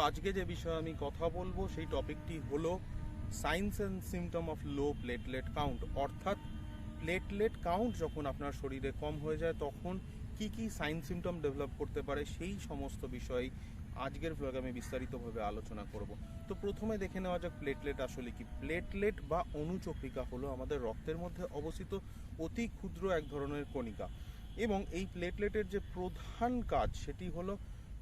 আজকে যে বিষয়ে আমি কথা বলবো সেই টপিকটি হলো science and symptom of low platelet count, অর্থাৎ প্লেটলেট কাউন্ট যখন আপনার শরীরে কম হয়ে যায় তখন কি কি সাইন সিমটম ডেভেলপ করতে পারে সেই সমস্ত বিষয় আজকের ব্লগে আমি বিস্তারিতভাবে আলোচনা করব। তো প্রথমে দেখে নেওয়া যাক প্লেটলেট আসলে কি। প্লেটলেট বা অনুচক্রিকা হলো আমাদের রক্তের মধ্যে অবস্থিত অতি ক্ষুদ্র এক ধরনের কণিকা, এবং এই প্লেটলেটের যে প্রধান কাজ সেটি হলো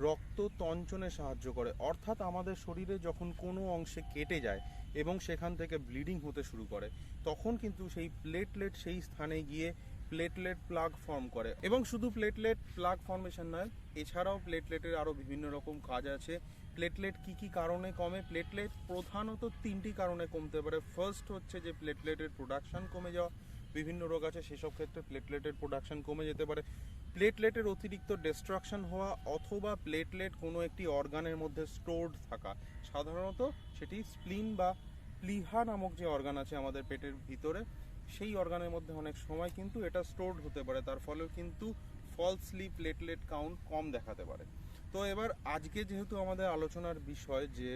রক্ত তঞ্চনে সাহায্য করে। অর্থাৎ আমাদের শরীরে যখন কোনো অংশে কেটে যায় এবং সেখান থেকে ব্লিডিং হতে শুরু করে তখন কিন্তু সেই প্লেটলেট সেই স্থানে গিয়ে প্লেটলেট প্লাগ ফর্ম করে। এবং শুধু প্লেটলেট প্লাগ ফর্মেশন নয়, এছাড়াও প্লেটলেটের আরও বিভিন্ন রকম কাজ আছে। প্লেটলেট কি কি কারণে কমে? প্লেটলেট প্রধানত তিনটি কারণে কমতে পারে। ফার্স্ট হচ্ছে যে প্লেটলেটের প্রোডাকশন কমে যাওয়া, বিভিন্ন রোগ আছে সেসব ক্ষেত্রে প্লেটলেটের প্রোডাকশন কমে যেতে পারে। প্লেটলেটের অতিরিক্ত ডিস্ট্রাকশন হওয়া, অথবা প্লেটলেট কোনো একটি অর্গানের মধ্যে স্টোরড থাকা। সাধারণত সেটি স্প্লিন বা প্লিহা নামক যে অর্গান আছে আমাদের পেটের ভিতরে, সেই অর্গানের মধ্যে অনেক সময় কিন্তু এটা স্টোরড হতে পারে, তার ফলেও কিন্তু ফলসলি প্লেটলেট কাউন্ট কম দেখাতে পারে। তো এবার আজকে যেহেতু আমাদের আলোচনার বিষয় যে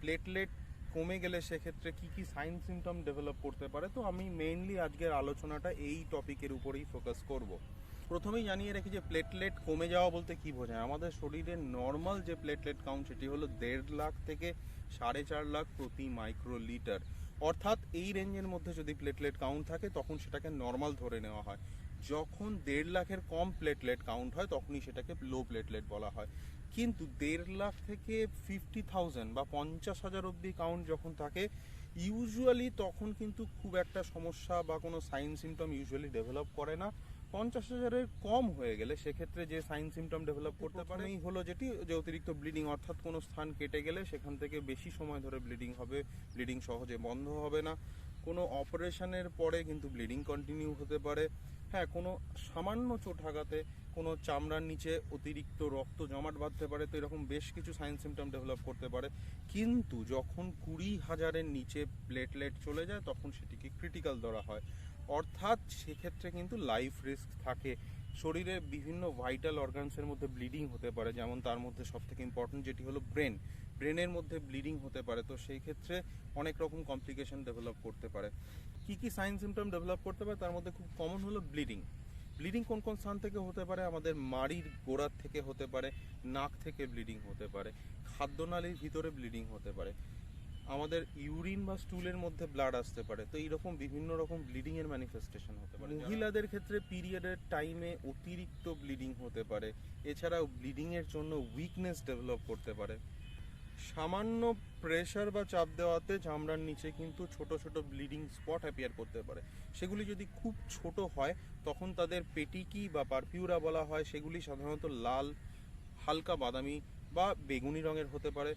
প্লেটলেট কমে গেলে সেক্ষেত্রে কি কি সাইন সিমটম ডেভেলপ করতে পারে, তো আমি মেইনলি আজকের আলোচনাটা এই টপিকের উপরেই ফোকাস করব। প্রথমেই জানিয়ে রাখি যে প্লেটলেট কমে যাওয়া বলতে কি বোঝায়। আমাদের শরীরের নর্মাল যে প্লেটলেট কাউন্ট সেটি হলো 1.5 লাখ থেকে 4.5 লাখ প্রতি মাইক্রোলিটার। অর্থাৎ এই রেঞ্জের মধ্যে যদি প্লেটলেট কাউন্ট থাকে তখন সেটাকে নর্মাল ধরে নেওয়া হয়। যখন 1.5 লাখের কম প্লেটলেট কাউন্ট হয় তখনই সেটাকে লো প্লেটলেট বলা হয়। কিন্তু 1.5 লাখ থেকে 50,000 বা 50,000 অব্দি কাউন্ট যখন থাকে ইউজুয়ালি তখন কিন্তু খুব একটা সমস্যা বা কোনো সাইন সিমটম ইউজুয়ালি ডেভেলপ করে না। 50,000-এর কম হয়ে গেলে সেক্ষেত্রে যে সাইন সিমটম ডেভেলপ করতে পারে এই হলো যেটি যে অতিরিক্ত ব্লিডিং, অর্থাৎ কোনো স্থান কেটে গেলে সেখান থেকে বেশি সময় ধরে ব্লিডিং হবে, ব্লিডিং সহজে বন্ধ হবে না। কোনো অপারেশনের পরে কিন্তু ব্লিডিং কন্টিনিউ হতে পারে। হ্যাঁ, কোনো সামান্য চোটাঘাতে কোনো চামড়ার নিচে অতিরিক্ত রক্ত জমাট বাঁধতে পারে। তো এরকম বেশ কিছু সাইন সিমটম ডেভেলপ করতে পারে। কিন্তু যখন 20,000-এর নিচে প্লেটলেট চলে যায় তখন সেটিকে ক্রিটিক্যাল ধরা হয়, অর্থাৎ সেক্ষেত্রে কিন্তু লাইফ রিস্ক থাকে। শরীরের বিভিন্ন ভাইটাল অর্গানসের মধ্যে ব্লিডিং হতে পারে, যেমন তার মধ্যে সবথেকে ইম্পর্টেন্ট যেটি হলো ব্রেনের মধ্যে ব্লিডিং হতে পারে। তো সেই ক্ষেত্রে অনেক রকম কমপ্লিকেশন ডেভেলপ করতে পারে। কি কি সাইন সিমটম ডেভেলপ করতে পারে তার মধ্যে খুব কমন হলো ব্লিডিং। ব্লিডিং কোন কোন স্থান থেকে হতে পারে? আমাদের মাড়ির গোড়ার থেকে হতে পারে, নাক থেকে ব্লিডিং হতে পারে, খাদ্যনালীর ভিতরে ব্লিডিং হতে পারে, আমাদের ইউরিন বা স্টুলের মধ্যে ব্লাড আসতে পারে। তো এইরকম বিভিন্ন রকম ব্লিডিং এর ম্যানিফেস্টেশন হতে পারে। মহিলাদের ক্ষেত্রে পিরিয়ডের টাইমে অতিরিক্ত ব্লিডিং হতে পারে। এছাড়াও ব্লিডিং এর জন্য উইকনেস ডেভেলপ করতে পারে। সামান্য প্রেশার বা চাপ দেওয়াতে চামড়ার নিচে কিন্তু ছোট ছোট ব্লিডিং স্পট অ্যাপিয়ার করতে পারে। সেগুলি যদি খুব ছোট হয় তখন তাদের পেটিকি বা পারপিউরা বলা হয়। সেগুলি সাধারণত লাল, হালকা বাদামি বা বেগুনি রঙের হতে পারে।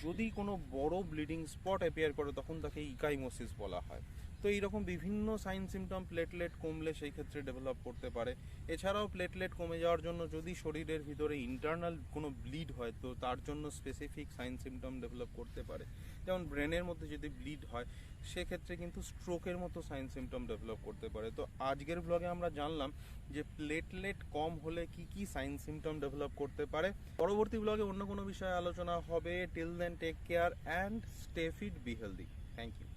যদি কোনো বড় ব্লিডিং স্পট অ্যাপিয়ার করে তখন তাকে ইকাইমোসিস বলা হয়। তো এইরকম বিভিন্ন সাইন সিমটম প্লেটলেট কমলে সেই ক্ষেত্রে ডেভেলপ করতে পারে। এছাড়াও প্লেটলেট কমে যাওয়ার জন্য যদি শরীরের ভিতরে ইন্টারনাল কোনো ব্লিড হয় তো তার জন্য স্পেসিফিক সাইন সিমটম ডেভেলপ করতে পারে। যেমন ব্রেনের মধ্যে যদি ব্লিড হয় সেক্ষেত্রে কিন্তু স্ট্রোকের মতো সাইন সিমটম ডেভেলপ করতে পারে। তো আজকের ব্লগে আমরা জানলাম যে প্লেটলেট কম হলে কি কি সাইন সিমটম ডেভেলপ করতে পারে। পরবর্তী ব্লগে অন্য কোনো বিষয়ে আলোচনা হবে। Till then take care and stay fit, be healthy. Thank you.